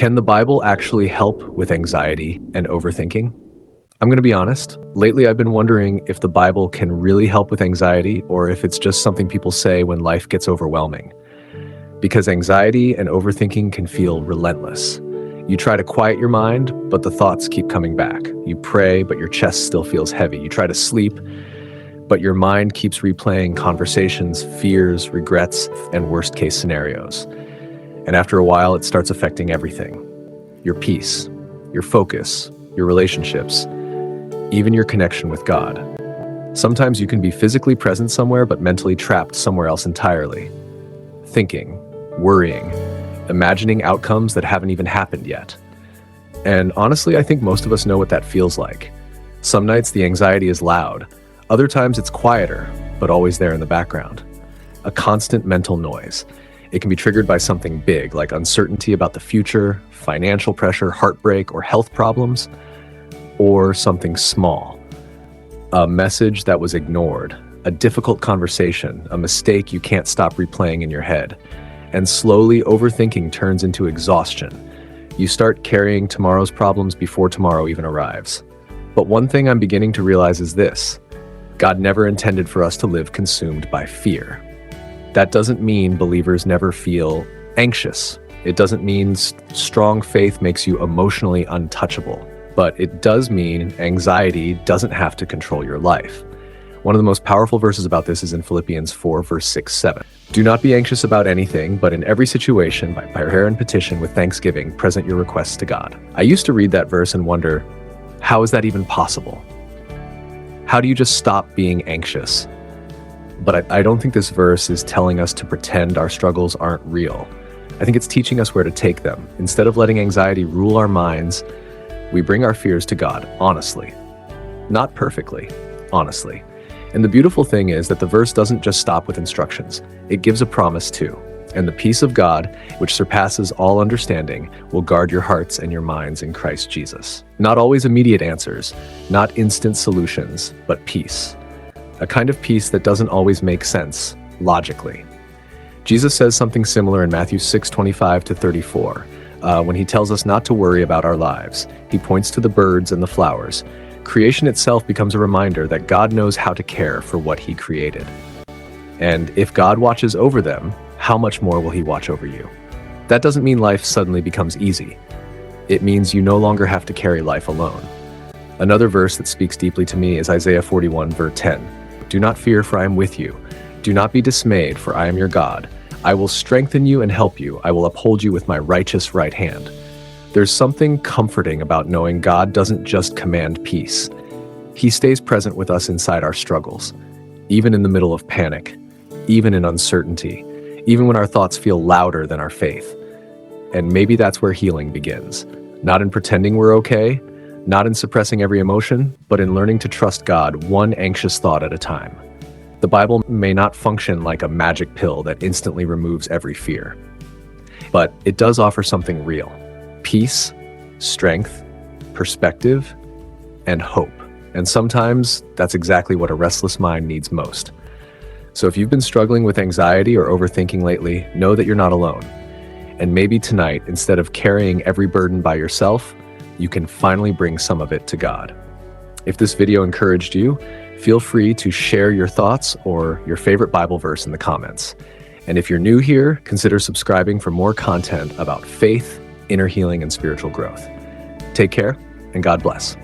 Can the Bible actually help with anxiety and overthinking? I'm going to be honest. Lately, I've been wondering if the Bible can really help with anxiety or if it's just something people say when life gets overwhelming. Because anxiety and overthinking can feel relentless. You try to quiet your mind, but the thoughts keep coming back. You pray, but your chest still feels heavy. You try to sleep, but your mind keeps replaying conversations, fears, regrets, and worst-case scenarios. And after a while, it starts affecting everything. Your peace, your focus, your relationships, even your connection with God. Sometimes you can be physically present somewhere, but mentally trapped somewhere else entirely. Thinking, worrying, imagining outcomes that haven't even happened yet. And honestly, I think most of us know what that feels like. Some nights the anxiety is loud. Other times it's quieter, but always there in the background. A constant mental noise. It can be triggered by something big, like uncertainty about the future, financial pressure, heartbreak, or health problems, or something small. A message that was ignored, a difficult conversation, a mistake you can't stop replaying in your head. And slowly, overthinking turns into exhaustion. You start carrying tomorrow's problems before tomorrow even arrives. But one thing I'm beginning to realize is this: God never intended for us to live consumed by fear. That doesn't mean believers never feel anxious. It doesn't mean strong faith makes you emotionally untouchable. But it does mean anxiety doesn't have to control your life. One of the most powerful verses about this is in Philippians 4, verse 6-7. Do not be anxious about anything, but in every situation, by prayer and petition with thanksgiving, present your requests to God. I used to read that verse and wonder, how is that even possible? How do you just stop being anxious? But I don't think this verse is telling us to pretend our struggles aren't real. I think it's teaching us where to take them. Instead of letting anxiety rule our minds, we bring our fears to God, honestly. Not perfectly, honestly. And the beautiful thing is that the verse doesn't just stop with instructions. It gives a promise too. And the peace of God, which surpasses all understanding, will guard your hearts and your minds in Christ Jesus. Not always immediate answers, not instant solutions, but peace. A kind of peace that doesn't always make sense, logically. Jesus says something similar in Matthew 6:25-34, when he tells us not to worry about our lives. He points to the birds and the flowers. Creation itself becomes a reminder that God knows how to care for what he created. And if God watches over them, how much more will he watch over you? That doesn't mean life suddenly becomes easy. It means you no longer have to carry life alone. Another verse that speaks deeply to me is Isaiah 41, verse 10. Do not fear, for I am with you. Do not be dismayed, for I am your God. I will strengthen you and help you. I will uphold you with my righteous right hand. There's something comforting about knowing God doesn't just command peace. He stays present with us inside our struggles, even in the middle of panic, even in uncertainty, even when our thoughts feel louder than our faith. And maybe that's where healing begins. Not in pretending we're okay, not in suppressing every emotion, but in learning to trust God one anxious thought at a time. The Bible may not function like a magic pill that instantly removes every fear, but it does offer something real: peace, strength, perspective, and hope. And sometimes that's exactly what a restless mind needs most. So if you've been struggling with anxiety or overthinking lately, know that you're not alone. And maybe tonight, instead of carrying every burden by yourself, you can finally bring some of it to God. If this video encouraged you, feel free to share your thoughts or your favorite Bible verse in the comments. And if you're new here, consider subscribing for more content about faith, inner healing, and spiritual growth. Take care, and God bless.